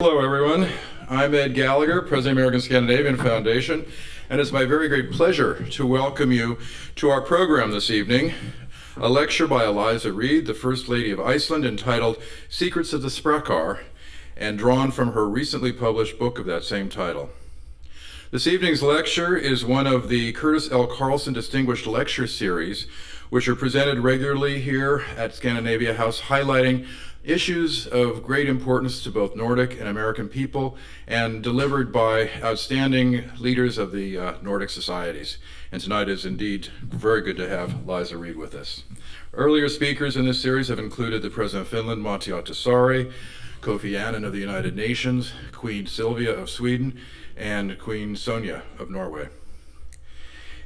Hello everyone, I'm Ed Gallagher, President of the American Scandinavian Foundation, and it's my very great pleasure to welcome you to our program this evening, a lecture by Eliza Reid, the First Lady of Iceland, entitled Secrets of the Sprakkar, and drawn from her recently published book of that same title. This evening's lecture is one of the Curtis L. Carlson Distinguished Lecture series, which are presented regularly here at Scandinavia House, highlighting issues of great importance to both Nordic and American people, and delivered by outstanding leaders of the Nordic societies. And tonight is indeed very good to have Eliza Reid with us. Earlier speakers in this series have included the President of Finland, Matti Ahtisaari, Kofi Annan of the United Nations, Queen Sylvia of Sweden, and Queen Sonja of Norway.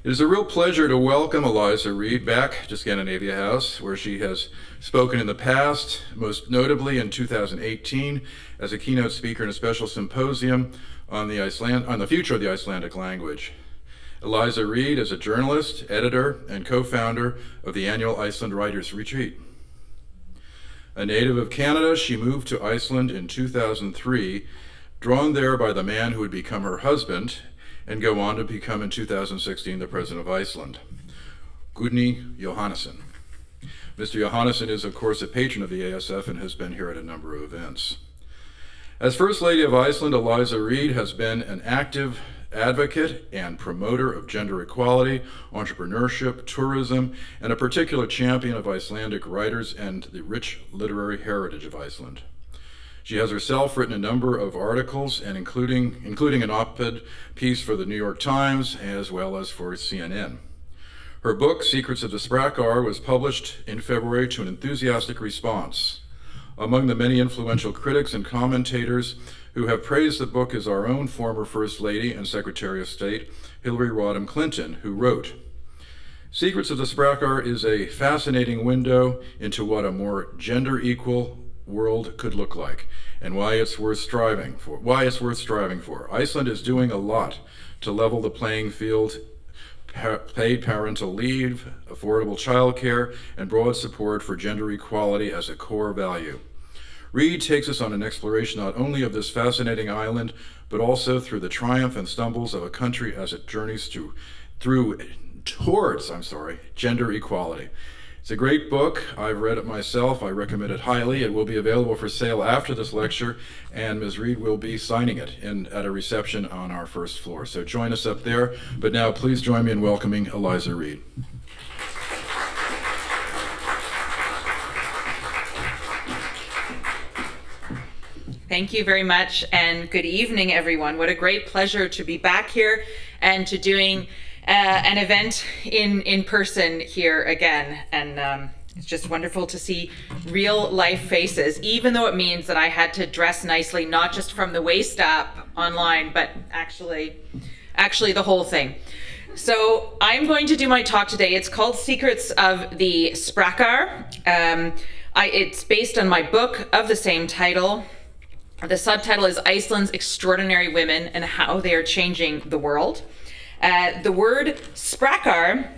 It is a real pleasure to welcome Eliza Reid back to Scandinavia House, where she has spoken in the past, most notably in 2018 as a keynote speaker in a special symposium on the future of the Icelandic language. Eliza Reid is a journalist, editor, and co-founder of the annual Iceland Writers' Retreat. A native of Canada, she moved to Iceland in 2003, drawn there by the man who would become her husband and go on to become in 2016 the President of Iceland, Gudni Jóhannesson. Mr. Jóhannesson is of course a patron of the ASF and has been here at a number of events. As First Lady of Iceland, Eliza Reid has been an active advocate and promoter of gender equality, entrepreneurship, tourism, and a particular champion of Icelandic writers and the rich literary heritage of Iceland. She has herself written a number of articles, and including an op-ed piece for the New York Times as well as for CNN. Her book, Secrets of the Sprakkar, was published in February to an enthusiastic response. Among the many influential critics and commentators who have praised the book is our own former First Lady and Secretary of State, Hillary Rodham Clinton, who wrote, "Secrets of the Sprakkar is a fascinating window into what a more gender-equal world could look like, and why it's worth striving for. Iceland is doing a lot to level the playing field. Paid parental leave, affordable childcare, and broad support for gender equality as a core value." Reid takes us on an exploration not only of this fascinating island, but also through the triumph and stumbles of a country as it journeys towards gender equality. It's a great book. I've read it myself. I recommend it highly. It will be available for sale after this lecture, and Ms. Reid will be signing it at a reception on our first floor. So join us up there. But now please join me in welcoming Eliza Reid. Thank you very much, and good evening, everyone. What a great pleasure to be back here and to doing an event in person here again, and it's just wonderful to see real life faces, even though it means that I had to dress nicely, not just from the waist up online, but actually the whole thing. So I'm going to do my talk today. It's called Secrets of the Sprakkar. It's based on my book of the same title. The subtitle is Iceland's Extraordinary Women and How They Are Changing the World. The word Sprakkar,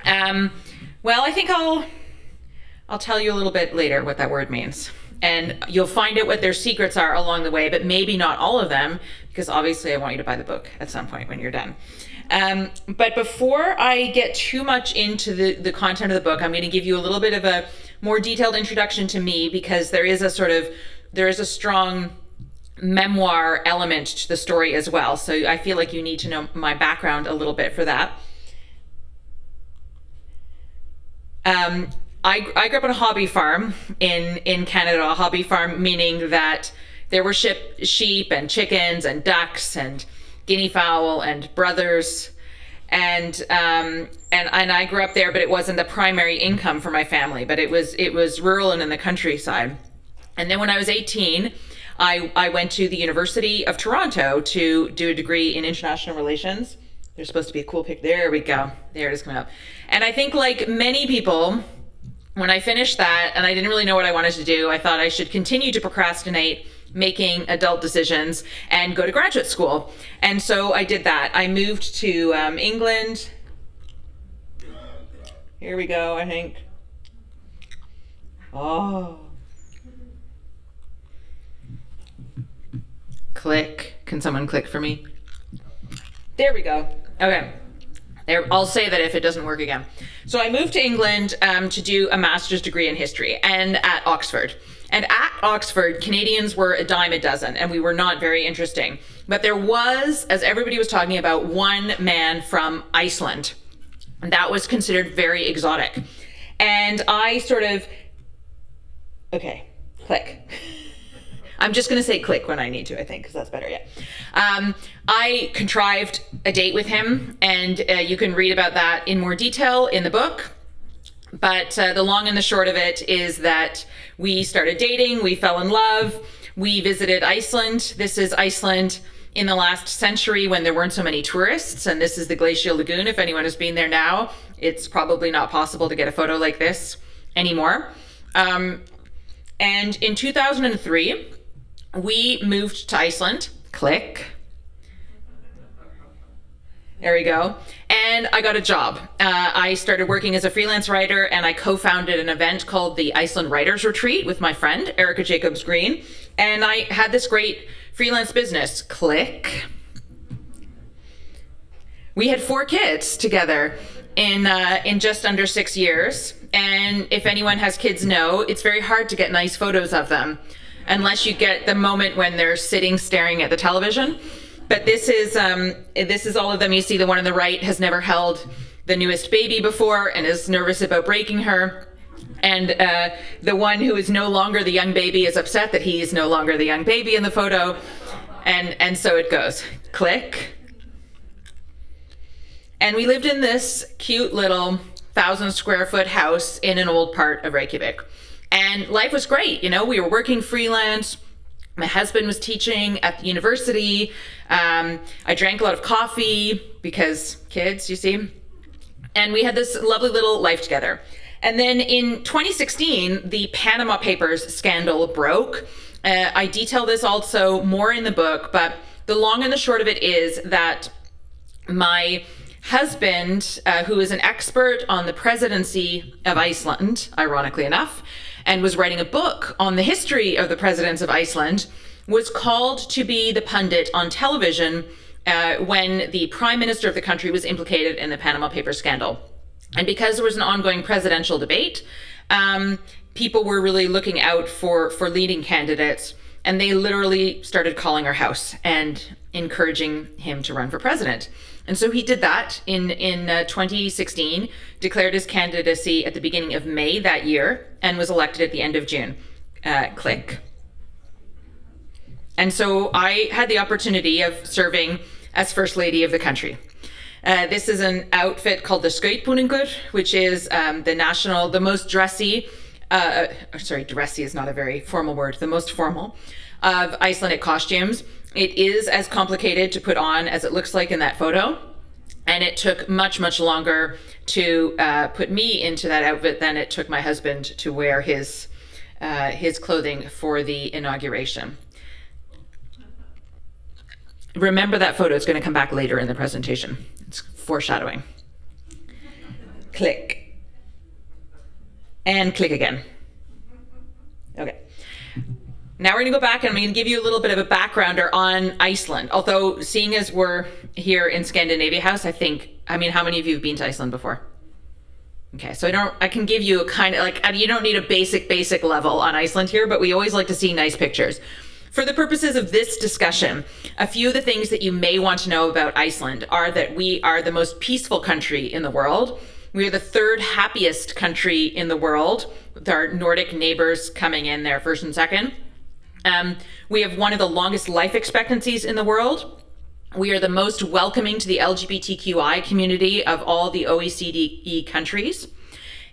well, I think I'll tell you a little bit later what that word means. And you'll find out what their secrets are along the way, but maybe not all of them, because obviously I want you to buy the book at some point when you're done. But before I get too much into the content of the book, I'm going to give you a little bit of a more detailed introduction to me, because there is a strong memoir element to the story as well. So I feel like you need to know my background a little bit for that. I grew up on a hobby farm in Canada, a hobby farm meaning that there were sheep and chickens and ducks and guinea fowl and brothers. And I grew up there, but it wasn't the primary income for my family, but it was rural and in the countryside. And then when I was 18, I went to the University of Toronto to do a degree in international relations. There's supposed to be a cool pic. There we go. There it is coming up. And I think, like many people, when I finished that and I didn't really know what I wanted to do, I thought I should continue to procrastinate making adult decisions and go to graduate school. And so I did that. I moved to England. Here we go, I think. Oh. Click. Can someone click for me? There we go. Okay. There, I'll say that if it doesn't work again. So I moved to England to do a master's degree in history and at Oxford. And at Oxford, Canadians were a dime a dozen, and we were not very interesting. But there was, as everybody was talking about, one man from Iceland. And that was considered very exotic. And I sort of, okay, click. I'm just going to say click when I need to, I think, because that's better, yeah. I contrived a date with him, and you can read about that in more detail in the book. But the long and the short of it is that we started dating, we fell in love, we visited Iceland. This is Iceland in the last century when there weren't so many tourists, and this is the glacial lagoon. If anyone has been there now, it's probably not possible to get a photo like this anymore. And in 2003, we moved to Iceland. Click. There we go. And I got a job. I started working as a freelance writer, and I co-founded an event called the Iceland Writers Retreat with my friend, Erica Jacobs Green. And I had this great freelance business. Click. We had 4 kids together in just under 6 years. And if anyone has kids know, it's very hard to get nice photos of them unless you get the moment when they're sitting staring at the television. But this is all of them. You see the one on the right has never held the newest baby before and is nervous about breaking her. And the one who is no longer the young baby is upset that he is no longer the young baby in the photo. And so it goes. Click. And we lived in this cute little 1,000 square foot house in an old part of Reykjavik. And life was great. You know, we were working freelance. My husband was teaching at the university. I drank a lot of coffee because kids, you see. And we had this lovely little life together. And then in 2016, the Panama Papers scandal broke. I detail this also more in the book, but the long and the short of it is that my husband, who is an expert on the presidency of Iceland, ironically enough, and was writing a book on the history of the presidents of Iceland, was called to be the pundit on television when the prime minister of the country was implicated in the Panama Papers scandal. And because there was an ongoing presidential debate, people were really looking out for leading candidates, and they literally started calling our house and encouraging him to run for president. And so he did that in 2016, declared his candidacy at the beginning of May that year, and was elected at the end of June. Click. And so I had the opportunity of serving as First Lady of the country. This is an outfit called the Skautbúningur, which is the most dressy, dressy is not a very formal word, the most formal of Icelandic costumes. It is as complicated to put on as it looks like in that photo. And it took much, much longer to put me into that outfit than it took my husband to wear his clothing for the inauguration. Remember that photo, it's going to come back later in the presentation. It's foreshadowing. Click. And click again. Okay. Now we're going to go back and I'm going to give you a little bit of a backgrounder on Iceland. Although, seeing as we're here in Scandinavia House, how many of you have been to Iceland before? Okay, so I can give you a kind of you don't need a basic level on Iceland here, but we always like to see nice pictures. For the purposes of this discussion, a few of the things that you may want to know about Iceland are that we are the most peaceful country in the world. We are the 3rd happiest country in the world, with our Nordic neighbors coming in there first and second. We have one of the longest life expectancies in the world. We are the most welcoming to the LGBTQI community of all the OECD countries.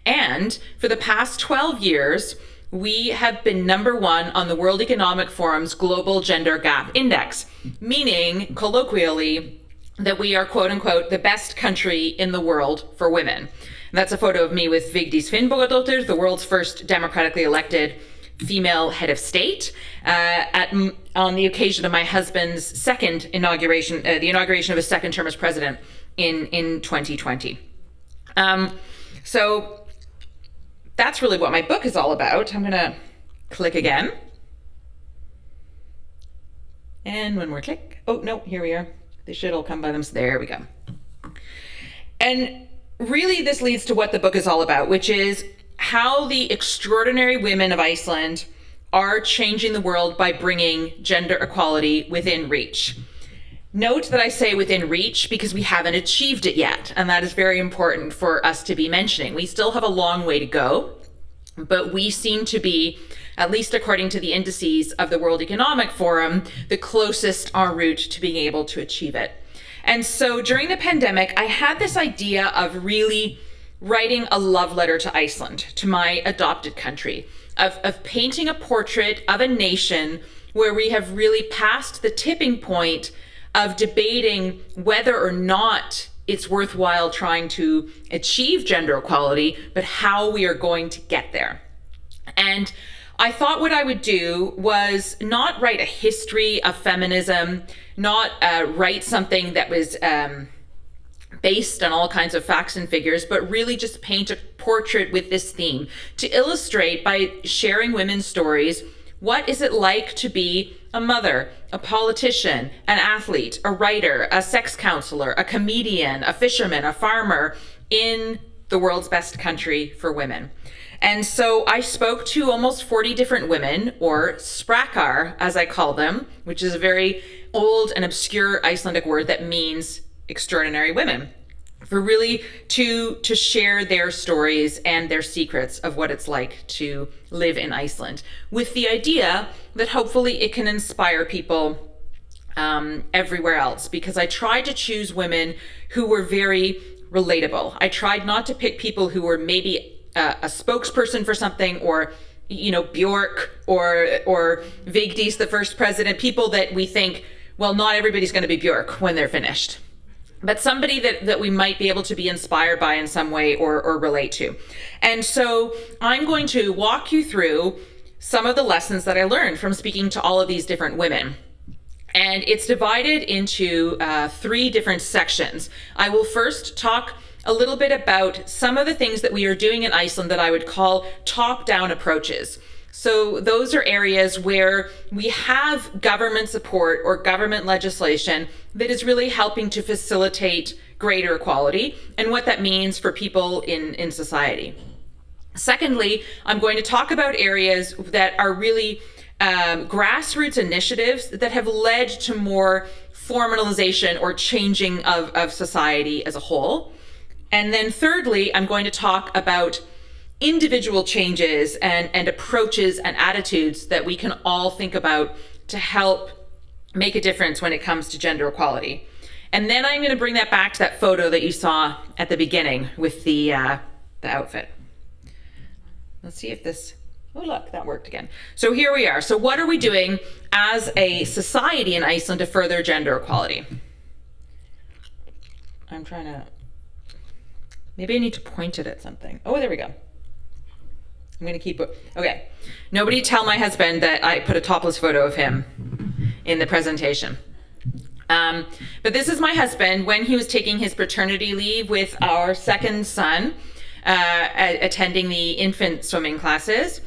And for the past 12 years, we have been #1 on the World Economic Forum's Global Gender Gap Index, meaning, colloquially, that we are, quote unquote, the best country in the world for women. And that's a photo of me with Vigdís Finnbogadóttir, the world's first democratically elected female head of state, on the occasion of my husband's second inauguration, the inauguration of his second term as president in 2020. So that's really what my book is all about. I'm going to click again. And one more click. Oh, no, here we are. They should all come by themselves. There we go. And really this leads to what the book is all about, which is how the extraordinary women of Iceland are changing the world by bringing gender equality within reach. Note that I say within reach because we haven't achieved it yet, and that is very important for us to be mentioning. We still have a long way to go, but we seem to be, at least according to the indices of the World Economic Forum, the closest en route to being able to achieve it. And so during the pandemic, I had this idea of really writing a love letter to Iceland, to my adopted country, of painting a portrait of a nation where we have really passed the tipping point of debating whether or not it's worthwhile trying to achieve gender equality, but how we are going to get there. And I thought what I would do was not write a history of feminism, not write something that was based on all kinds of facts and figures, but really just paint a portrait with this theme to illustrate by sharing women's stories. What is it like to be a mother, a politician, an athlete, a writer, a sex counselor, a comedian, a fisherman, a farmer in the world's best country for women? And so I spoke to almost 40 different women, or Sprakkar, as I call them, which is a very old and obscure Icelandic word that means extraordinary women, for really to share their stories and their secrets of what it's like to live in Iceland, with the idea that hopefully it can inspire people everywhere else, because I tried to choose women who were very relatable. I tried not to pick people who were maybe a spokesperson for something, or Bjork or Vigdis, the first president, people that we think, well, not everybody's going to be Bjork when they're finished, but somebody that we might be able to be inspired by in some way or relate to. And so I'm going to walk you through some of the lessons that I learned from speaking to all of these different women. And it's divided into 3 different sections. I will first talk a little bit about some of the things that we are doing in Iceland that I would call top-down approaches. So those are areas where we have government support or government legislation that is really helping to facilitate greater equality and what that means for people in society. Secondly, I'm going to talk about areas that are really grassroots initiatives that have led to more formalization or changing of society as a whole. And then thirdly, I'm going to talk about individual changes and approaches and attitudes that we can all think about to help make a difference when it comes to gender equality. And then I'm going to bring that back to that photo that you saw at the beginning with the outfit. Let's see if this, oh look, that worked again. So here we are. So what are we doing as a society in Iceland to further gender equality? I'm trying to, maybe I need to point it at something. Oh, there we go. I'm going to keep it. Okay. Nobody tell my husband that I put a topless photo of him in the presentation. But this is my husband when he was taking his paternity leave with our second son, attending the infant swimming classes.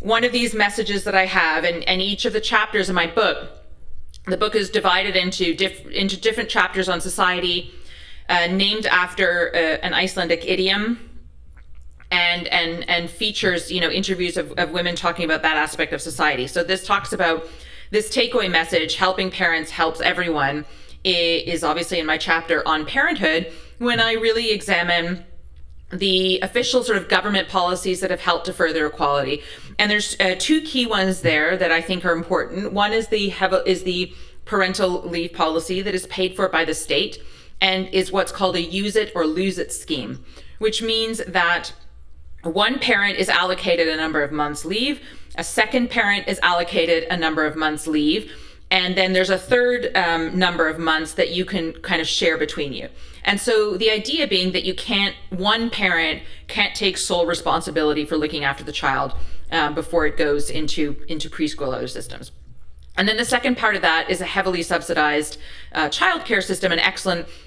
One of these messages that I have, and each of the chapters in my book, the book is divided into different chapters on society, named after an Icelandic idiom, and features interviews of women talking about that aspect of society. So this talks about this takeaway message, helping parents helps everyone, is obviously in my chapter on parenthood, when I really examine the official sort of government policies that have helped to further equality. And there's 2 key ones there that I think are important. One is the parental leave policy that is paid for by the state and is what's called a use it or lose it scheme, which means that one parent is allocated a number of months leave, a second parent is allocated a number of months leave, and then there's a third number of months that you can kind of share between you. And so the idea being that one parent can't take sole responsibility for looking after the child before it goes into preschool or other systems. And then the second part of that is a heavily subsidized childcare system,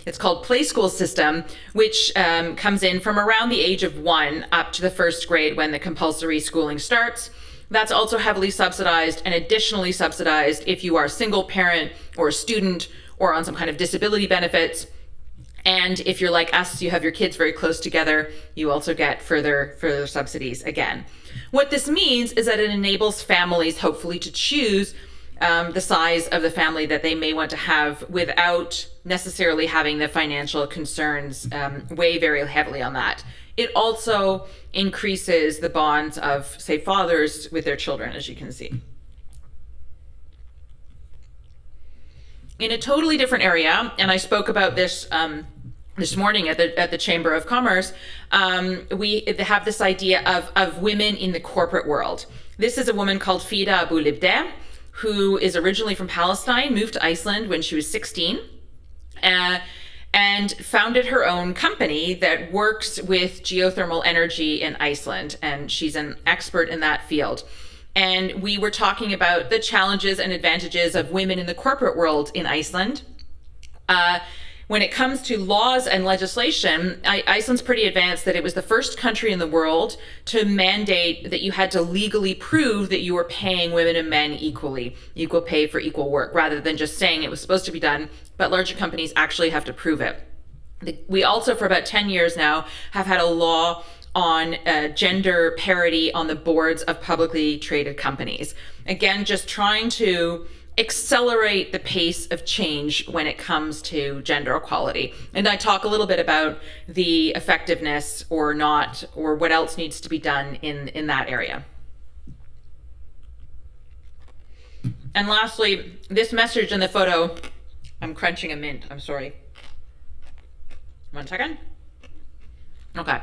it's called play school system, which comes in from around the age of 1 up to the 1st grade when the compulsory schooling starts. That's also heavily subsidized and additionally subsidized if you are a single parent or a student or on some kind of disability benefits. And if you're like us, you have your kids very close together, you also get further subsidies again. What this means is that it enables families, hopefully, to choose the size of the family that they may want to have without necessarily having the financial concerns weigh very heavily on that. It also increases the bonds of, say, fathers with their children, as you can see. In a totally different area, and I spoke about this this morning at the Chamber of Commerce, we have this idea of women in the corporate world. This is a woman called Fida Abu Libdeh, who is originally from Palestine, moved to Iceland when she was 16, and founded her own company that works with geothermal energy in Iceland, and she's an expert in that field. And we were talking about the challenges and advantages of women in the corporate world in Iceland. When it comes to laws and legislation, Iceland's pretty advanced, that it was the first country in the world to mandate that you had to legally prove that you were paying women and men equally, equal pay for equal work, rather than just saying it was supposed to be done, but larger companies actually have to prove it. We also, for about 10 years now, have had a law on gender parity on the boards of publicly traded companies. Again, just trying to accelerate the pace of change when it comes to gender equality. And I talk a little bit about the effectiveness or not, or what else needs to be done in that area. And lastly, this message in the photo, I'm crunching a mint, I'm sorry. 1 second. Okay.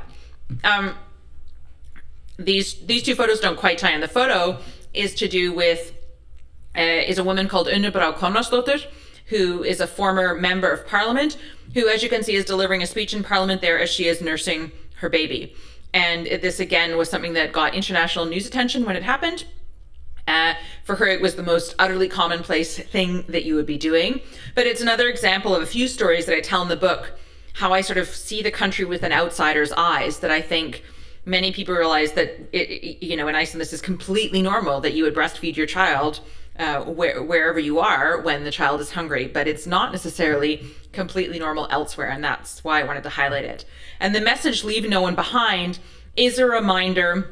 These two photos don't quite tie in. The photo is to do with is a woman called Unnubra Konradsdóttir, who is a former member of parliament, who, as you can see, is delivering a speech in parliament there as she is nursing her baby. And this, again, was something that got international news attention when it happened. For her, it was the most utterly commonplace thing that you would be doing. But it's another example of a few stories that I tell in the book, how I sort of see the country with an outsider's eyes, that I think many people realize that, in Iceland, this is completely normal, that you would breastfeed your child wherever you are when the child is hungry, but it's not necessarily completely normal elsewhere, and that's why I wanted to highlight it. And the message, "Leave no one behind," is a reminder,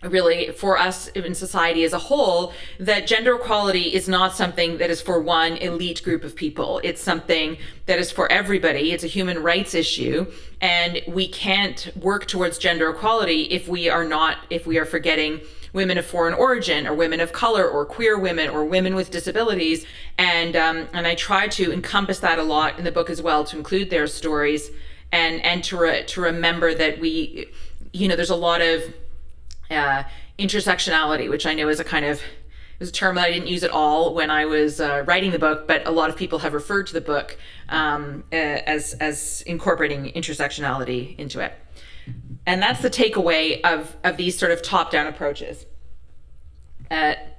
really, for us in society as a whole, that gender equality is not something that is for one elite group of people. It's something that is for everybody. It's a human rights issue, and we can't work towards gender equality if we are forgetting women of foreign origin, or women of color, or queer women, or women with disabilities. And I try to encompass that a lot in the book as well, to include their stories, and to remember that there's a lot of intersectionality, which I know is a term that I didn't use at all when I was writing the book, but a lot of people have referred to the book as incorporating intersectionality into it. And that's the takeaway of these sort of top-down approaches.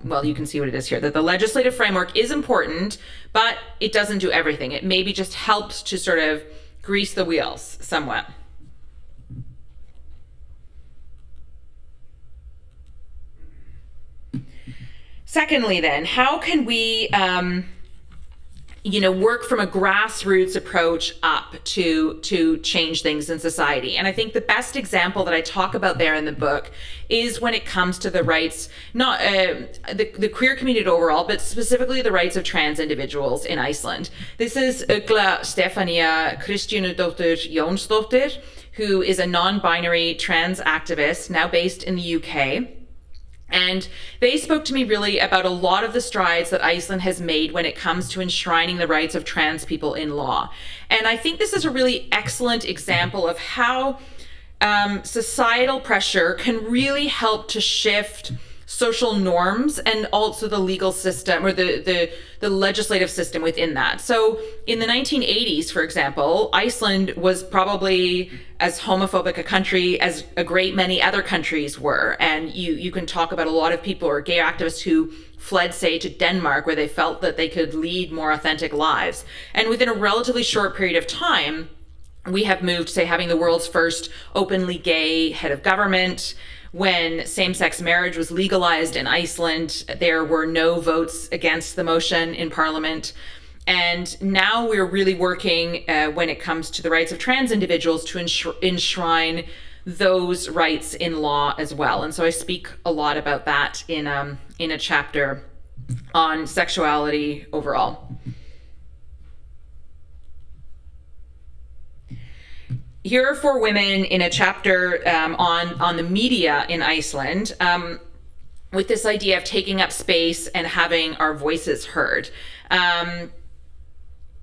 Well, you can see what it is here, that the legislative framework is important, but it doesn't do everything. It maybe just helps to sort of grease the wheels somewhat. Secondly, then, how can we work from a grassroots approach up to change things in society? And I think the best example that I talk about there in the book is when it comes to the rights, not the queer community overall, but specifically the rights of trans individuals in Iceland. This is Ugla Stefania Kristjánudóttir Jónsdóttir, who is a non-binary trans activist now based in the UK. And they spoke to me really about a lot of the strides that Iceland has made when it comes to enshrining the rights of trans people in law. And I think this is a really excellent example of how societal pressure can really help to shift social norms and also the legal system, or the legislative system within that. So in the 1980s, for example, Iceland was probably as homophobic a country as a great many other countries were. And you can talk about a lot of people or gay activists who fled, say, to Denmark, where they felt that they could lead more authentic lives. And within a relatively short period of time, we have moved, say, having the world's first openly gay head of government. When same-sex marriage was legalized in Iceland, there were no votes against the motion in Parliament. And now we're really working when it comes to the rights of trans individuals to enshrine those rights in law as well. And so I speak a lot about that in a chapter on sexuality overall. Here are 4 women in a chapter on the media in Iceland, with this idea of taking up space and having our voices heard.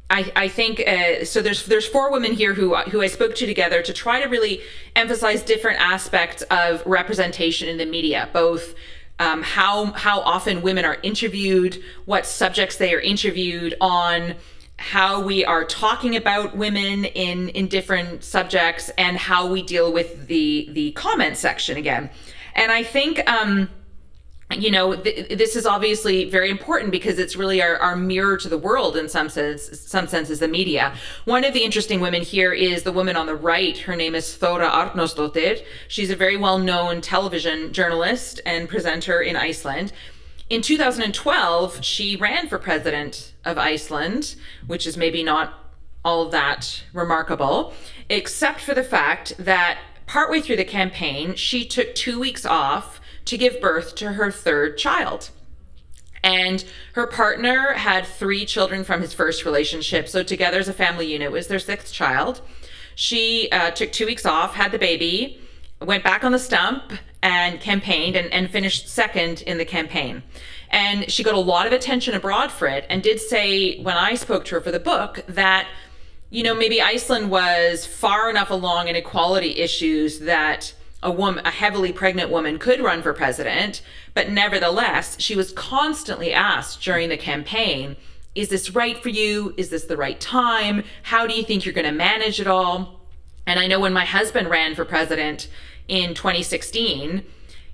I think so. There's 4 women here who I spoke to together to try to really emphasize different aspects of representation in the media, both how often women are interviewed, what subjects they are interviewed on, how we are talking about women in different subjects, and how we deal with the comment section again. And I think this is obviously very important because it's really our mirror to the world in some senses, the media. One of the interesting women here is the woman on the right. Her name is Thora Arnarsdóttir. She's a very well-known television journalist and presenter in Iceland. In 2012, she ran for president of Iceland, which is maybe not all of that remarkable, except for the fact that partway through the campaign, she took 2 weeks off to give birth to her 3rd child. And her partner had 3 children from his first relationship. So together as a family unit was their 6th child. She took 2 weeks off, had the baby, went back on the stump and campaigned and finished 2nd in the campaign. And she got a lot of attention abroad for it, and did say when I spoke to her for the book that, maybe Iceland was far enough along in equality issues that a heavily pregnant woman could run for president, but nevertheless, she was constantly asked during the campaign, is this right for you? Is this the right time? How do you think you're going to manage it all? And I know when my husband ran for president in 2016,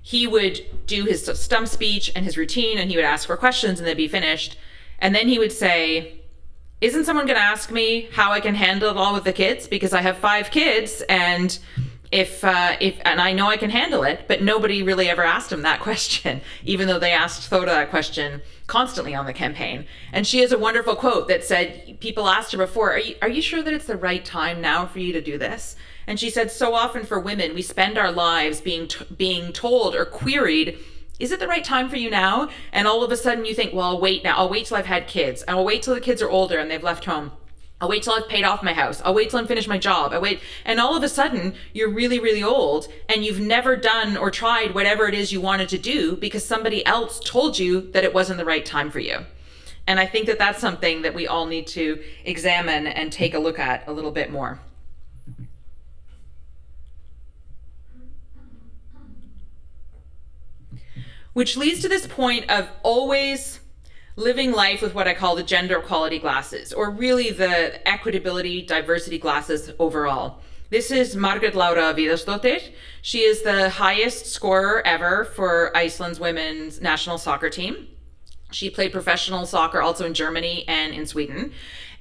he would do his stump speech and his routine, and he would ask for questions and they'd be finished. And then he would say, isn't someone going to ask me how I can handle it all with the kids? Because I have 5 kids, and if and I know I can handle it, but nobody really ever asked him that question, even though they asked Thora that question constantly on the campaign. And she has a wonderful quote that said, people asked her before, are you sure that it's the right time now for you to do this? And she said, so often for women, we spend our lives being told or queried, is it the right time for you now? And all of a sudden you think, well, I'll wait now. I'll wait till I've had kids. I'll wait till the kids are older and they've left home. I'll wait till I've paid off my house. I'll wait till I'm finished my job. And all of a sudden you're really, really old and you've never done or tried whatever it is you wanted to do because somebody else told you that it wasn't the right time for you. And I think that that's something that we all need to examine and take a look at a little bit more. Which leads to this point of always living life with what I call the gender equality glasses, or really the equitability, diversity glasses overall. This is Margrét Lára Viðarsdóttir. She is the highest scorer ever for Iceland's women's national soccer team. She played professional soccer also in Germany and in Sweden.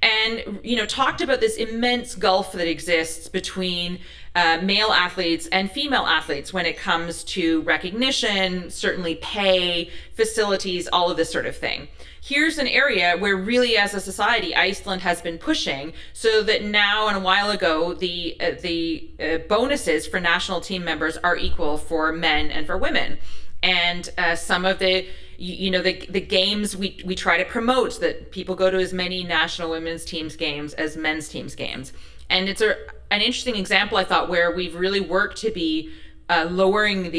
And, talked about this immense gulf that exists between male athletes and female athletes when it comes to recognition, certainly pay, facilities, all of this sort of thing. Here's an area where really as a society, Iceland has been pushing so that now and a while ago, the bonuses for national team members are equal for men and for women. And some of the games we try to promote that people go to as many national women's teams games as men's teams games. And it's an interesting example, I thought, where we've really worked to be lowering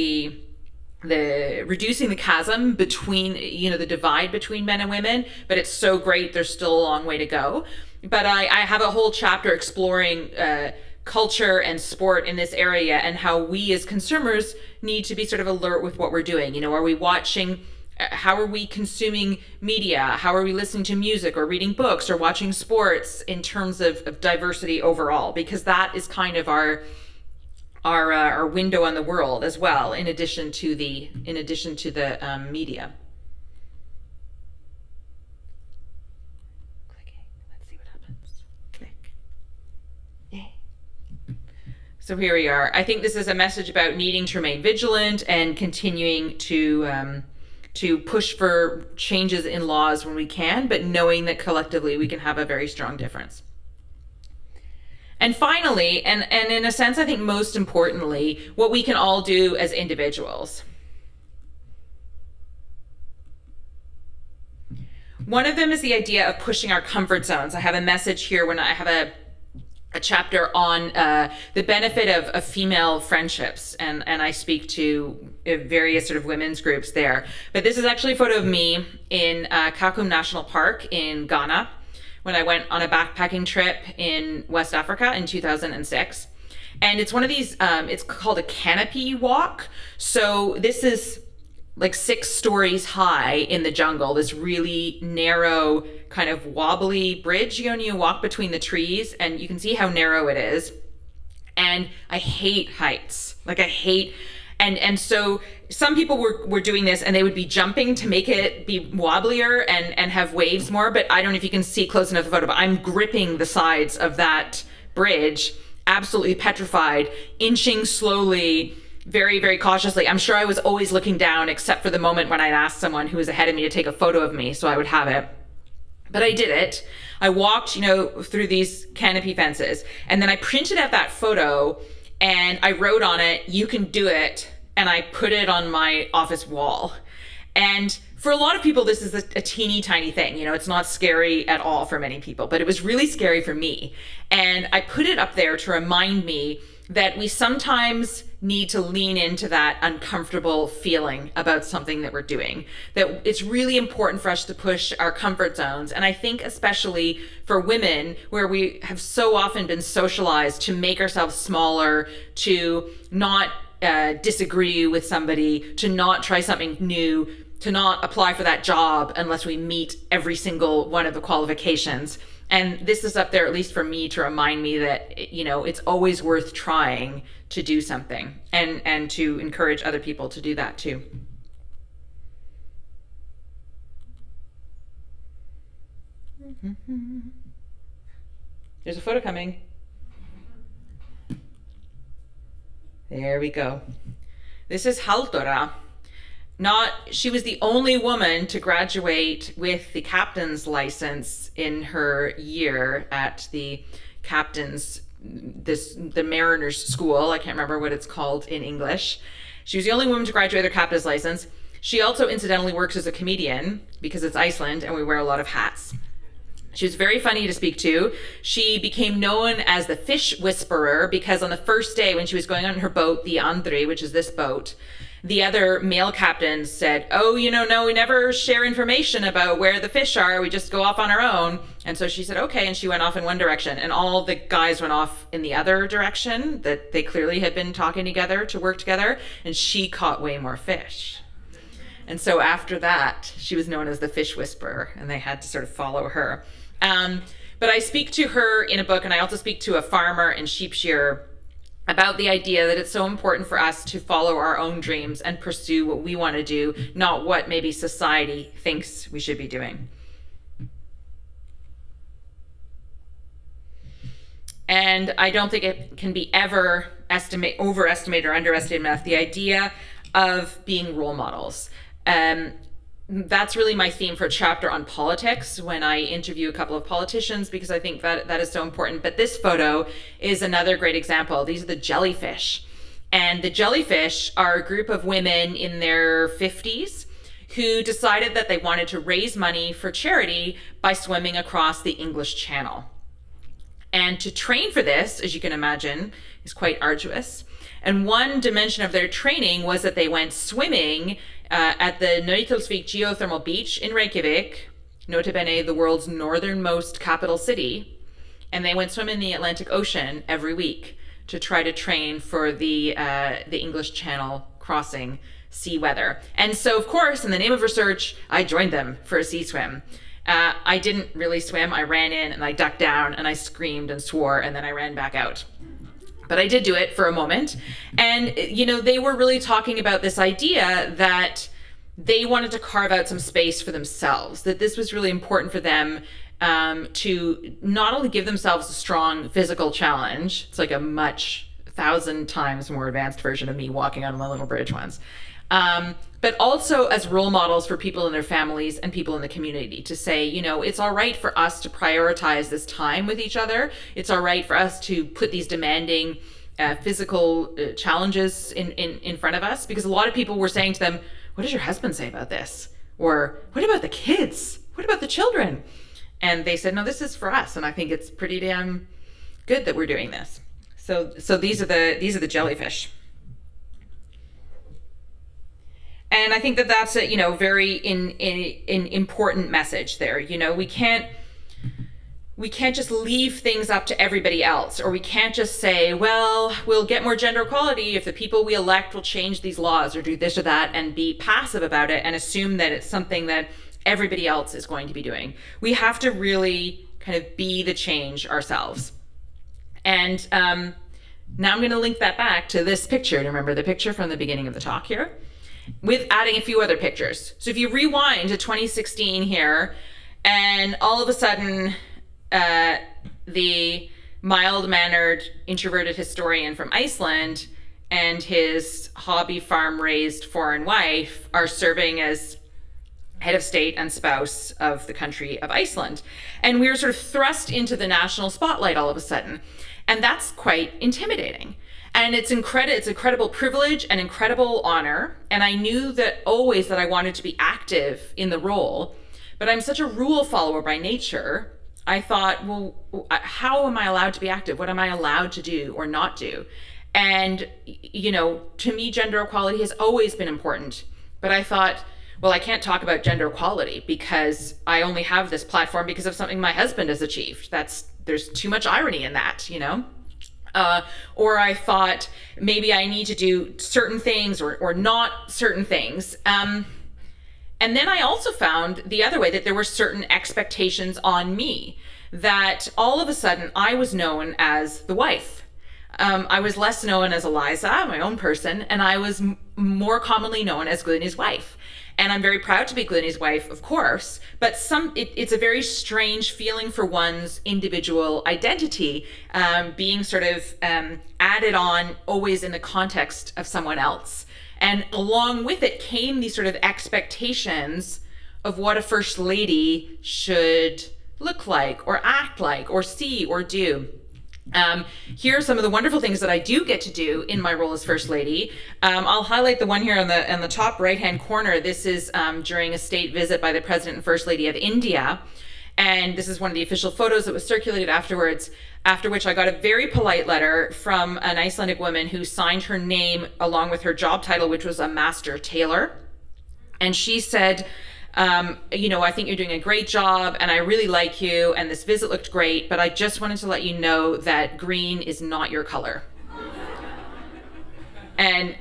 reducing the chasm between, the divide between men and women, but it's so great, there's still a long way to go. But I have a whole chapter exploring culture and sport in this area and how we as consumers need to be sort of alert with what we're doing. Are we watching, how are we consuming media? How are we listening to music or reading books or watching sports in terms of diversity overall? Because that is kind of our window on the world as well, in addition to the media. Clicking. Let's see what happens. Click. Yay. So here we are. I think this is a message about needing to remain vigilant and continuing to push for changes in laws when we can, but knowing that collectively we can have a very strong difference. And finally, and in a sense, I think most importantly, what we can all do as individuals. One of them is the idea of pushing our comfort zones. I have a message here when I have a chapter on the benefit of female friendships, and I speak to various sort of women's groups there. But this is actually a photo of me in Kakum National Park in Ghana when I went on a backpacking trip in West Africa in 2006. And it's one of these, it's called a canopy walk. So this is like 6 stories high in the jungle, this really narrow kind of wobbly bridge. You walk between the trees and you can see how narrow it is. And I hate heights. Like I hate, and so some people were doing this and they would be jumping to make it be wobblier and have waves more, but I don't know if you can see close enough the photo, but I'm gripping the sides of that bridge, absolutely petrified, inching slowly, very, very cautiously. I'm sure I was always looking down except for the moment when I'd ask someone who was ahead of me to take a photo of me so I would have it. But I did it. I walked, through these canopy fences, and then I printed out that photo and I wrote on it, "You can do it," and I put it on my office wall. And for a lot of people, this is a teeny tiny thing. It's not scary at all for many people, but it was really scary for me. And I put it up there to remind me that we sometimes need to lean into that uncomfortable feeling about something that we're doing, that it's really important for us to push our comfort zones. And I think especially for women, where we have so often been socialized to make ourselves smaller, to not disagree with somebody, to not try something new, to not apply for that job unless we meet every single one of the qualifications. And this is up there, at least for me, to remind me that, it's always worth trying to do something, and to encourage other people to do that too. There's a photo coming. There we go. This is Halldóra. She was the only woman to graduate with the captain's license in her year at the mariner's school. I can't remember what it's called in English. She was the only woman to graduate with her captain's license. She also incidentally works as a comedian because it's Iceland and we wear a lot of hats. She was very funny to speak to. She became known as the fish whisperer because on the first day when she was going on her boat, the Andri, which is this boat, the other male captains said, "Oh, no, we never share information about where the fish are. We just go off on our own." And so she said, "Okay." And she went off in one direction and all the guys went off in the other direction, that they clearly had been talking together to work together. And she caught way more fish. And so after that, she was known as the fish whisperer and they had to sort of follow her. But I speak to her in a book, and I also speak to a farmer and sheep shearer about the idea that it's so important for us to follow our own dreams and pursue what we want to do, not what maybe society thinks we should be doing. And I don't think it can be ever overestimated or underestimated enough, the idea of being role models. That's really my theme for a chapter on politics when I interview a couple of politicians, because I think that is so important. But this photo is another great example. These are the jellyfish. And the jellyfish are a group of women in their 50s who decided that they wanted to raise money for charity by swimming across the English Channel. And to train for this, as you can imagine, is quite arduous. And one dimension of their training was that they went swimming at the Nautilsvík geothermal beach in Reykjavik, nota bene the world's northernmost capital city, and they went swimming in the Atlantic Ocean every week to try to train for the English Channel crossing sea weather. And so, of course, in the name of research, I joined them for a sea swim. I didn't really swim. I ran in and I ducked down and I screamed and swore and then I ran back out. But I did do it for a moment. And, they were really talking about this idea that they wanted to carve out some space for themselves, that this was really important for them to not only give themselves a strong physical challenge, it's like a much 1,000 times more advanced version of me walking on one little bridge once. But also as role models for people in their families and people in the community to say, you know, it's all right for us to prioritize this time with each other. It's all right for us to put these demanding physical challenges in front of us, because a lot of people were saying to them, what does your husband say about this? Or what about the kids? What about the children? And they said, no, this is for us. And I think it's pretty damn good that we're doing this. So these are the jellyfish. And I think that that's a, you know, very important message there. You know, we can't just leave things up to everybody else, or we can't just say, well, we'll get more gender equality if the people we elect will change these laws or do this or that, and be passive about it and assume that it's something that everybody else is going to be doing. We have to really kind of be the change ourselves. And now I'm going to link that back to this picture. Remember the picture from the beginning of the talk here, with adding a few other pictures. So if you rewind to 2016 here, and all of a sudden, the mild-mannered, introverted historian from Iceland and his hobby farm-raised foreign wife are serving as head of state and spouse of the country of Iceland. And we're sort of thrust into the national spotlight all of a sudden. And that's quite intimidating. And it's incredible privilege and incredible honor. And I knew that always that I wanted to be active in the role, but I'm such a rule follower by nature. I thought, well, how am I allowed to be active? What am I allowed to do or not do? And, you know, to me, gender equality has always been important. But I thought, well, I can't talk about gender equality because I only have this platform because of something my husband has achieved. There's too much irony in that, you know? Or I thought maybe I need to do certain things or not certain things. And then I also found the other way, that there were certain expectations on me, that all of a sudden I was known as the wife. I was less known as Eliza, my own person, and I was more commonly known as Glyni's wife. And I'm very proud to be Glyni's wife, of course, but it's a very strange feeling for one's individual identity, being sort of added on always in the context of someone else. And along with it came these sort of expectations of what a first lady should look like or act like or see or do. Here are some of the wonderful things that I do get to do in my role as First Lady. I'll highlight the one here in the top right-hand corner. This is during a state visit by the President and First Lady of India. And this is one of the official photos that was circulated afterwards, after which I got a very polite letter from an Icelandic woman who signed her name along with her job title, which was a master tailor. And she said, you know, I think you're doing a great job and I really like you and this visit looked great, but I just wanted to let you know that green is not your color. And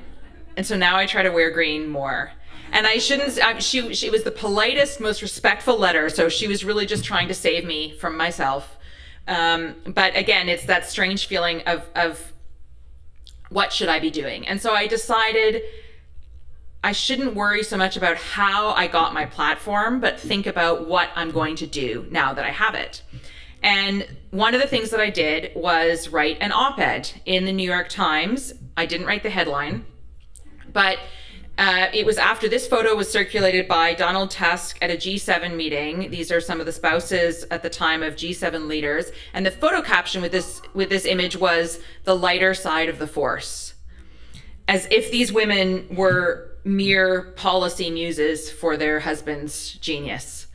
so now I try to wear green more. And I shouldn't, she was the politest, most respectful letter, so she was really just trying to save me from myself. But again, it's that strange feeling of what should I be doing? And so I decided I shouldn't worry so much about how I got my platform, but think about what I'm going to do now that I have it. And one of the things that I did was write an op-ed in the New York Times. I didn't write the headline, but it was after this photo was circulated by Donald Tusk at a G7 meeting. These are some of the spouses at the time of G7 leaders. And the photo caption with this image was "the lighter side of the force," as if these women were mere policy muses for their husband's genius.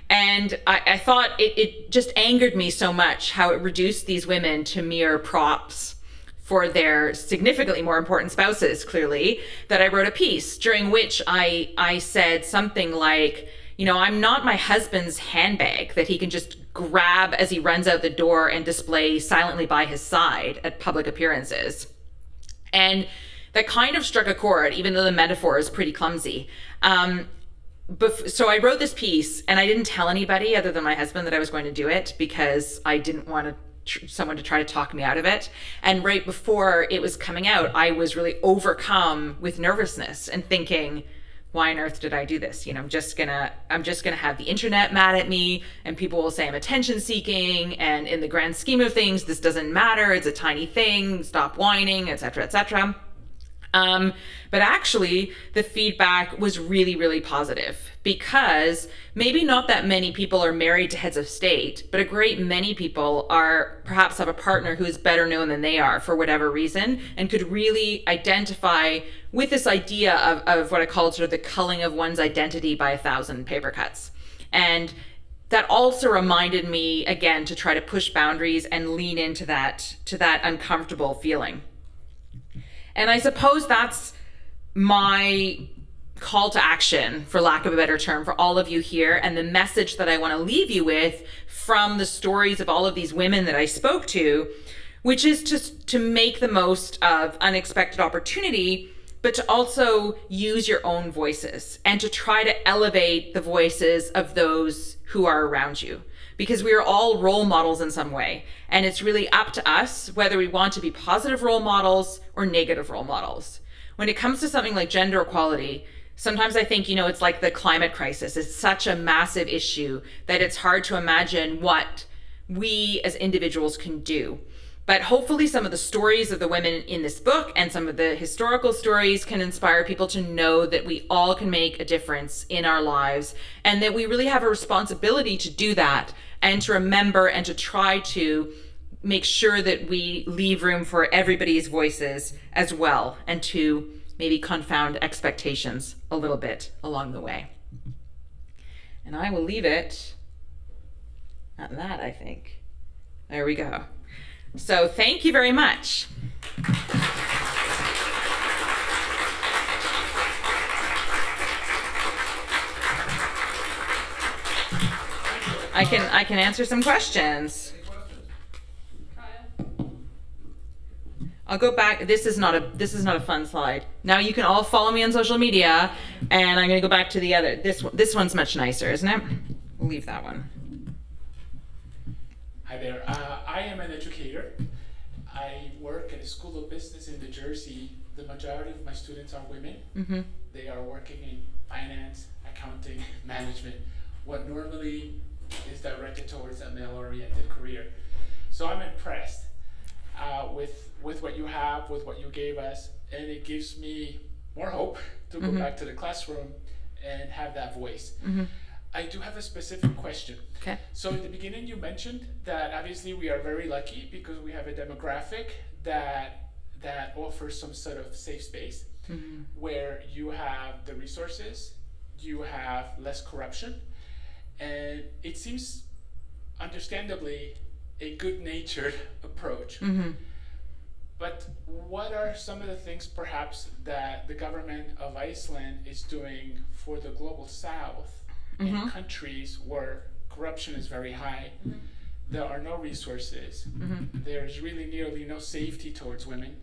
And I thought it just angered me so much how it reduced these women to mere props for their significantly more important spouses, clearly, that I wrote a piece during which I said something like, you know, I'm not my husband's handbag that he can just grab as he runs out the door and display silently by his side at public appearances. And that kind of struck a chord, even though the metaphor is pretty clumsy. So I wrote this piece and I didn't tell anybody other than my husband that I was going to do it because I didn't want someone to try to talk me out of it. And right before it was coming out, I was really overcome with nervousness and thinking, why on earth did I do this? I'm just gonna have the internet mad at me, and people will say I'm attention seeking, and in the grand scheme of things, this doesn't matter. It's a tiny thing. Stop whining, etc., etc. But actually, the feedback was really, really positive, because maybe not that many people are married to heads of state, but a great many people are perhaps have a partner who is better known than they are for whatever reason, and could really identify with this idea of what I call sort of the culling of one's identity by 1,000 paper cuts. And that also reminded me, again, to try to push boundaries and lean into that uncomfortable feeling. And I suppose that's my call to action, for lack of a better term, for all of you here, and the message that I want to leave you with from the stories of all of these women that I spoke to, which is to make the most of unexpected opportunity, but to also use your own voices and to try to elevate the voices of those who are around you. Because we are all role models in some way. And it's really up to us whether we want to be positive role models or negative role models. When it comes to something like gender equality, sometimes I think, it's like the climate crisis. It's such a massive issue that it's hard to imagine what we as individuals can do. But hopefully some of the stories of the women in this book and some of the historical stories can inspire people to know that we all can make a difference in our lives, and that we really have a responsibility to do that, and to remember and to try to make sure that we leave room for everybody's voices as well, and to maybe confound expectations a little bit along the way. And I will leave it at that, I think. There we go. So thank you very much. I can answer some questions. I'll go back. This is not a fun slide. Now you can all follow me on social media, and I'm going to go back to the other. This one's much nicer, isn't it? We'll leave that one. Hi there. I am an educator. I work at a school of business in New Jersey. The majority of my students are women. Mm-hmm. They are working in finance, accounting, management, what normally is directed towards a male-oriented career. So I'm impressed with what you have, with what you gave us, and it gives me more hope to go back to the classroom and have that voice. Mm-hmm. I do have a specific question. Okay. So in the beginning you mentioned that obviously we are very lucky because we have a demographic that offers some sort of safe space, where you have the resources, you have less corruption, and it seems understandably a good-natured approach. Mm-hmm. But what are some of the things perhaps that the government of Iceland is doing for the global south, in countries where corruption is very high, there are no resources, there's really nearly no safety towards women,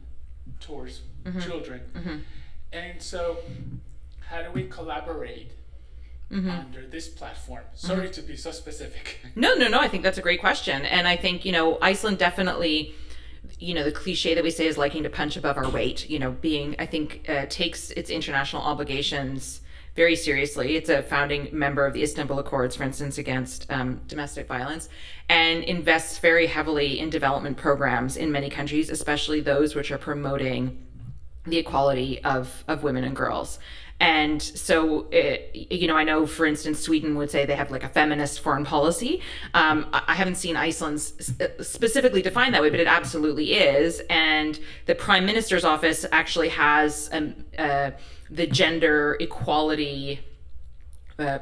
towards children, and so how do we collaborate under this platform? Sorry to be so specific. No, I think that's a great question. And I think, Iceland definitely, the cliche that we say is liking to punch above our weight, takes its international obligations very seriously. It's a founding member of the Istanbul Accords, for instance, against domestic violence, and invests very heavily in development programs in many countries, especially those which are promoting the equality of women and girls. And so, I know, for instance, Sweden would say they have like a feminist foreign policy. I haven't seen Iceland's specifically defined that way, but it absolutely is. And the Prime Minister's office actually has the gender equality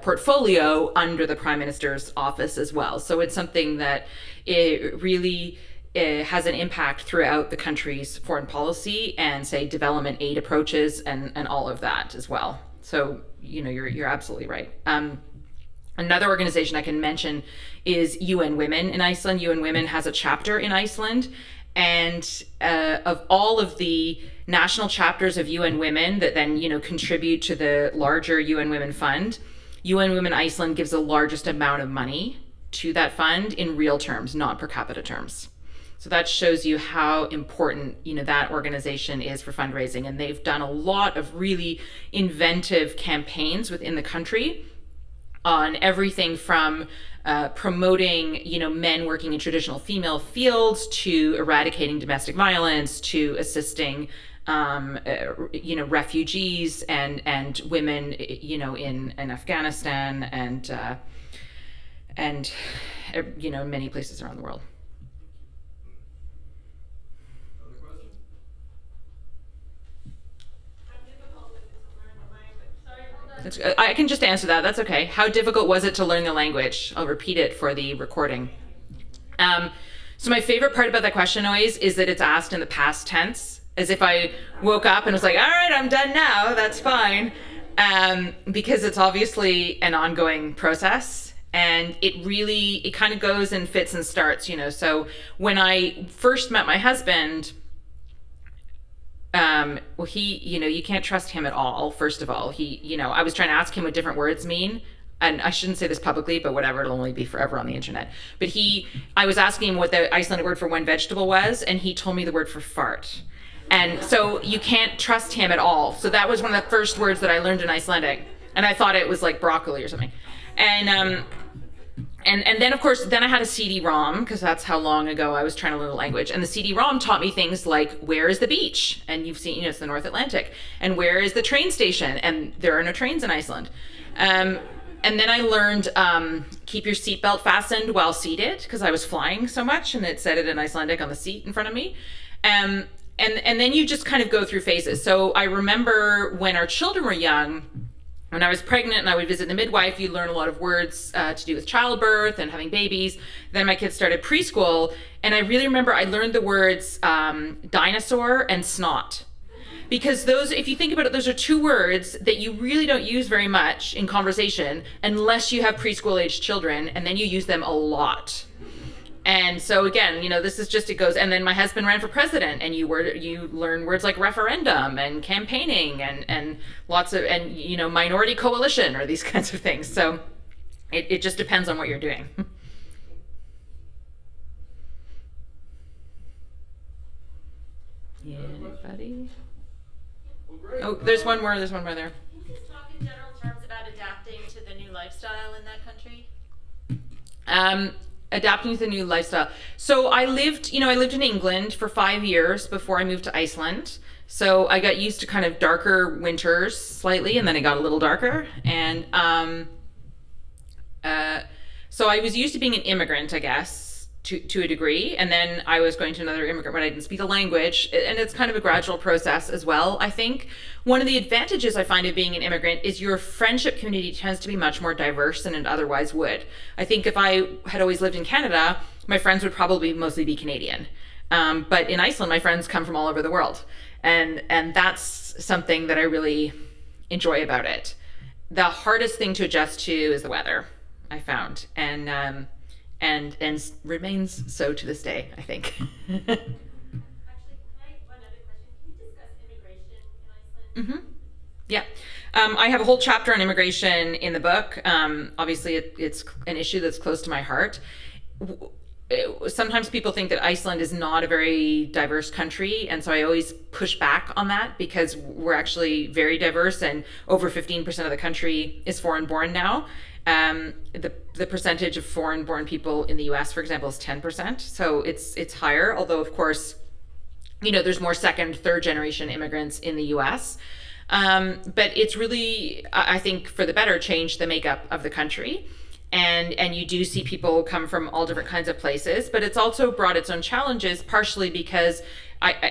portfolio under the Prime Minister's office as well. So it's something that it really has an impact throughout the country's foreign policy and, say, development aid approaches and all of that as well. So, you're absolutely right. Another organization I can mention is UN Women in Iceland. UN Women has a chapter in Iceland, and of all of the national chapters of UN Women that then, contribute to the larger UN Women Fund, UN Women Iceland gives the largest amount of money to that fund in real terms, not per capita terms. So that shows you how important, that organization is for fundraising. And they've done a lot of really inventive campaigns within the country on everything from promoting, men working in traditional female fields, to eradicating domestic violence, to assisting, refugees and women, in Afghanistan and many places around the world. I can just answer that. That's okay. How difficult was it to learn the language? I'll repeat it for the recording. So my favorite part about that question always is that it's asked in the past tense, as if I woke up and was like, all right, I'm done now. That's fine. Because it's obviously an ongoing process, and it kind of goes and fits and starts, So when I first met my husband, he, you can't trust him at all. First of all, I was trying to ask him what different words mean, and I shouldn't say this publicly, but whatever, it'll only be forever on the internet. But I was asking him what the Icelandic word for one vegetable was, and he told me the word for fart. And so you can't trust him at all. So that was one of the first words that I learned in Icelandic, and I thought it was like broccoli or something. And then, of course, I had a CD-ROM, because that's how long ago I was trying to learn the language. And the CD-ROM taught me things like, where is the beach? And you've seen, it's the North Atlantic. And where is the train station? And there are no trains in Iceland. And then I learned, keep your seatbelt fastened while seated, because I was flying so much, and it said it in Icelandic on the seat in front of me. And then you just kind of go through phases. So I remember when our children were young, when I was pregnant and I would visit the midwife, you learn a lot of words to do with childbirth and having babies. Then my kids started preschool, and I really remember I learned the words dinosaur and snot. Because those, if you think about it, those are two words that you really don't use very much in conversation unless you have preschool aged children, and then you use them a lot. And so again, this is just, it goes, and then my husband ran for president, and you learn words like referendum and campaigning and lots of, and minority coalition or these kinds of things. So it just depends on what you're doing. Yeah, anybody? Oh, there's one more there. Can you just talk in general terms about adapting to the new lifestyle in that country? Adapting to the new lifestyle. So I lived in England for 5 years before I moved to Iceland. So I got used to kind of darker winters slightly, and then it got a little darker. And so I was used to being an immigrant, I guess, to a degree. And then I was going to another immigrant when I didn't speak the language. And it's kind of a gradual process as well, I think. One of the advantages I find of being an immigrant is your friendship community tends to be much more diverse than it otherwise would. I think if I had always lived in Canada, my friends would probably mostly be Canadian. But in Iceland, my friends come from all over the world. And that's something that I really enjoy about it. The hardest thing to adjust to is the weather, I found. And remains so to this day, I think. Actually, can I one other question? Can you discuss immigration in Iceland? Mm-hmm. Yeah. I have a whole chapter on immigration in the book. Obviously, it's an issue that's close to my heart. Sometimes people think that Iceland is not a very diverse country, and so I always push back on that, because we're actually very diverse, and over 15% of the country is foreign-born now. The percentage of foreign-born people in the U.S., for example, is 10%. So it's higher, although of course, there's more second, third generation immigrants in the U.S. But it's really, I think, for the better, changed the makeup of the country. And you do see people come from all different kinds of places, but it's also brought its own challenges, partially because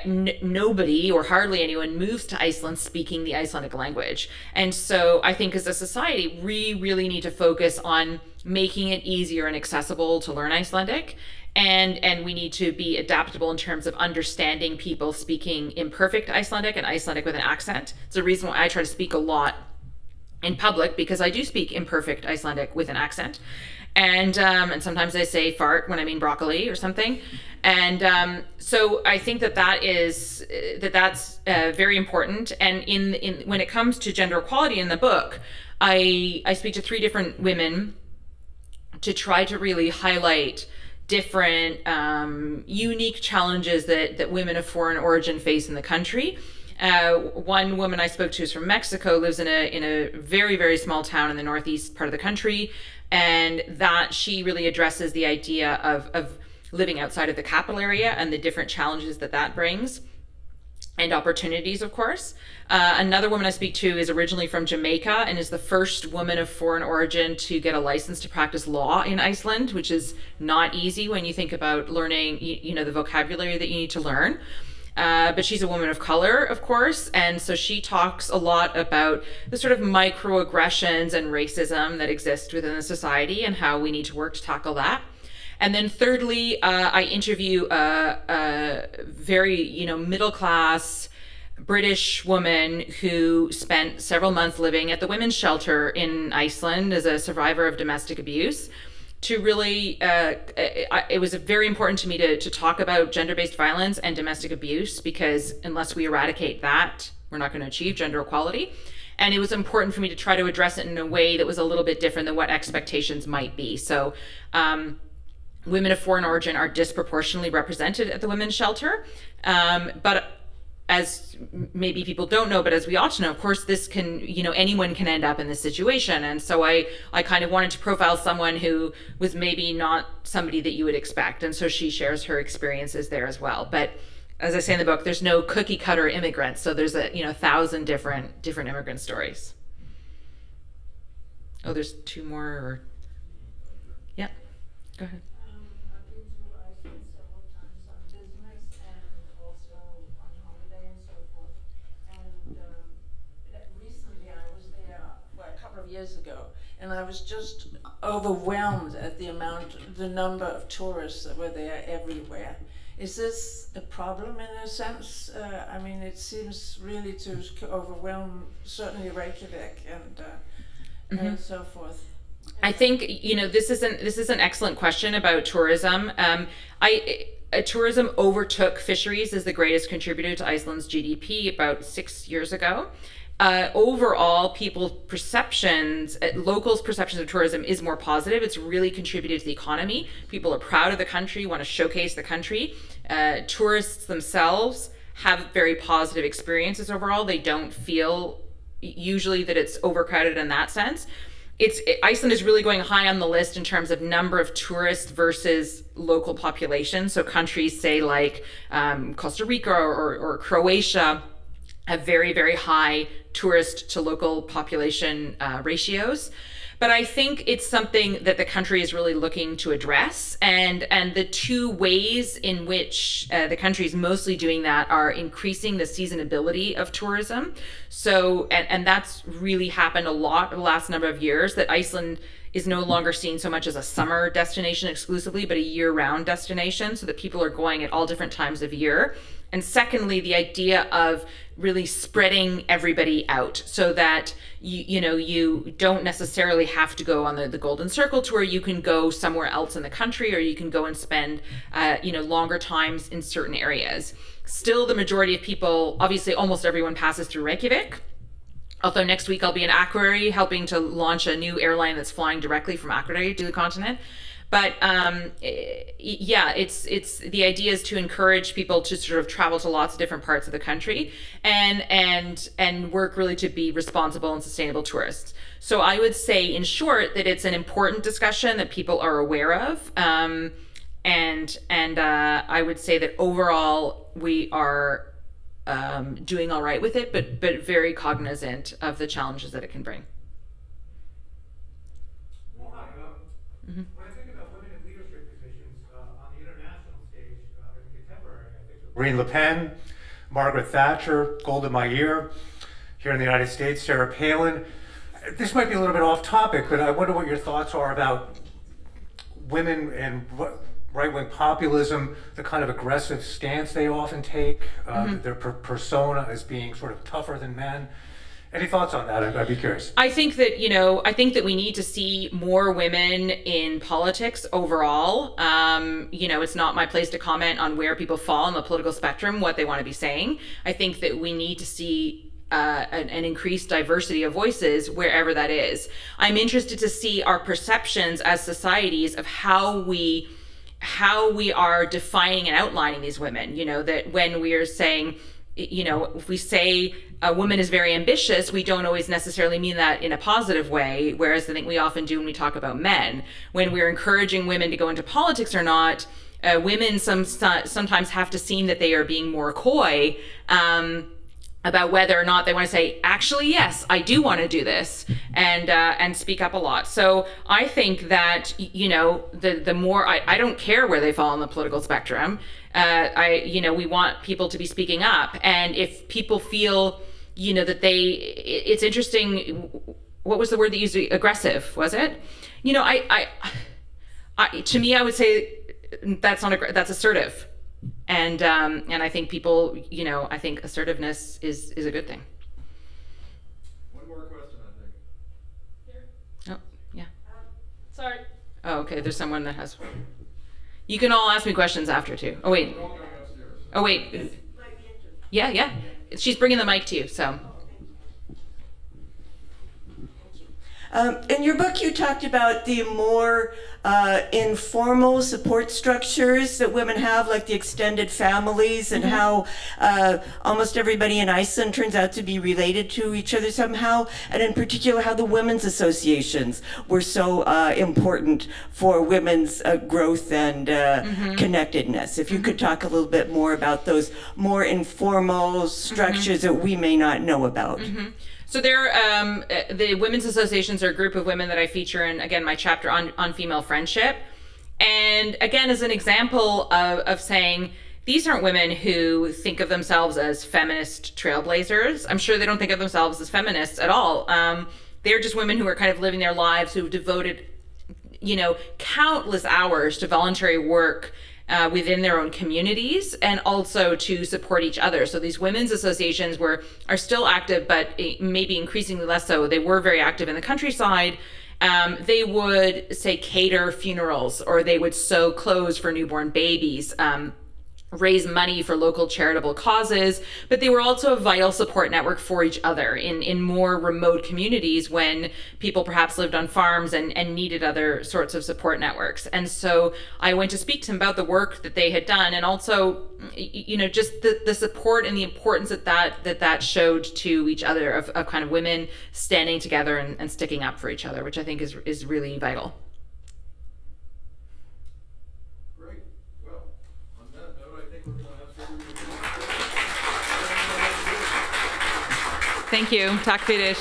nobody or hardly anyone moves to Iceland speaking the Icelandic language. And so I think as a society, we really need to focus on making it easier and accessible to learn Icelandic. And we need to be adaptable in terms of understanding people speaking imperfect Icelandic and Icelandic with an accent. It's a reason why I try to speak a lot in public, because I do speak imperfect Icelandic with an accent. And sometimes I say fart when I mean broccoli or something. And so I think that's very important. And in when it comes to gender equality in the book, I speak to 3 different women to try to really highlight different unique challenges that women of foreign origin face in the country. One woman I spoke to is from Mexico, lives in a very, very small town in the northeast part of the country, and that she really addresses the idea of living outside of the capital area and the different challenges that brings, and opportunities, of course. Another woman I speak to is originally from Jamaica and is the first woman of foreign origin to get a license to practice law in Iceland, which is not easy when you think about learning, the vocabulary that you need to learn. But she's a woman of color, of course, and so she talks a lot about the sort of microaggressions and racism that exist within the society and how we need to work to tackle that. And then thirdly, I interview a very, middle-class British woman who spent several months living at the women's shelter in Iceland as a survivor of domestic abuse. To really, it was very important to me to talk about gender-based violence and domestic abuse, because unless we eradicate that, we're not going to achieve gender equality. And it was important for me to try to address it in a way that was a little bit different than what expectations might be. So women of foreign origin are disproportionately represented at the women's shelter. But as maybe people don't know, but as we ought to know, of course, this can, anyone can end up in this situation. And so I kind of wanted to profile someone who was maybe not somebody that you would expect. And so she shares her experiences there as well. But as I say in the book, there's no cookie cutter immigrants. So there's 1,000 different immigrant stories. Oh, there's two more. Yeah, go ahead. I've been to Iceland several times on business and also on holiday and so forth. And recently I was there, a couple of years ago, and I was just overwhelmed at the number of tourists that were there everywhere. Is this a problem in a sense? It seems really to overwhelm certainly Reykjavik and so forth. I think this is an excellent question about tourism. Tourism overtook fisheries as the greatest contributor to Iceland's GDP about 6 years ago. Overall, locals' perceptions of tourism is more positive. It's really contributed to the economy. People are proud of the country, want to showcase the country. Tourists themselves have very positive experiences overall. They don't feel usually that it's overcrowded in that sense. Iceland is really going high on the list in terms of number of tourists versus local population. So countries say like Costa Rica or Croatia have very, very high tourist to local population ratios. But I think it's something that the country is really looking to address. And the two ways in which the country is mostly doing that are increasing the seasonability of tourism. So, and that's really happened a lot over the last number of years, that Iceland is no longer seen so much as a summer destination exclusively, but a year-round destination, so that people are going at all different times of year. And secondly, the idea of really spreading everybody out so that you don't necessarily have to go on the Golden Circle tour. You can go somewhere else in the country, or you can go and spend longer times in certain areas. Still, the majority of people, obviously almost everyone passes through Reykjavik. Although next week I'll be in Akureyri helping to launch a new airline that's flying directly from Akureyri to the continent. But it's the idea is to encourage people to sort of travel to lots of different parts of the country and work really to be responsible and sustainable tourists. So I would say, in short, that it's an important discussion that people are aware of, and I would say that overall we are doing all right with it, but very cognizant of the challenges that it can bring. When I think about women in leadership positions on the international stage, in the contemporary, I think of Marine Le Pen, Margaret Thatcher, Golda Meir. Here in the United States, Sarah Palin. This might be a little bit off topic, but I wonder what your thoughts are about women and right-wing populism, the kind of aggressive stance they often take, their persona as being sort of tougher than men. Any thoughts on that? I'd be curious. I think that we need to see more women in politics overall. It's not my place to comment on where people fall on the political spectrum, what they want to be saying. I think that we need to see an increased diversity of voices wherever that is. I'm interested to see our perceptions as societies of how we how we are defining and outlining these women. You know, that when we are saying, you know, if we say a woman is very ambitious, we don't always necessarily mean that in a positive way, whereas I think we often do when we talk about men. When we're encouraging women to go into politics or not, women sometimes have to seem that they are being more coy about whether or not they want to say, actually, yes, I do want to do this, and speak up a lot. So I think that, you know, the more, I don't care where they fall on the political spectrum. We want people to be speaking up. And if people feel, you know, that it's interesting, what was the word that you used? Aggressive, was it? You know, to me, I would say that's assertive. And I think people, you know, I think assertiveness is a good thing. One more question, I think. Here. Oh, yeah. Sorry. Oh, okay. There's someone that has. You can all ask me questions after too. Oh wait. We're all going upstairs. Oh wait. Yeah. She's bringing the mic to you. So. In your book, you talked about the more informal support structures that women have, like the extended families, and how almost everybody in Iceland turns out to be related to each other somehow, and in particular how the women's associations were so important for women's growth and connectedness. If you could talk a little bit more about those more informal structures that we may not know about. So the women's associations are a group of women that I feature in, again, my chapter on female friendship. And again, as an example of saying, these aren't women who think of themselves as feminist trailblazers. I'm sure they don't think of themselves as feminists at all. They're just women who are kind of living their lives, who've devoted, you know, countless hours to voluntary work within their own communities, and also to support each other. So these women's associations are still active, but maybe increasingly less so. They were very active in the countryside. They would, say, cater funerals, or they would sew clothes for newborn babies, raise money for local charitable causes, but they were also a vital support network for each other in more remote communities when people perhaps lived on farms and needed other sorts of support networks. And so I went to speak to them about the work that they had done, and also, you know, just the support and the importance that showed to each other of kind of women standing together and sticking up for each other, which I think is really vital. Thank you. Tack fyrir.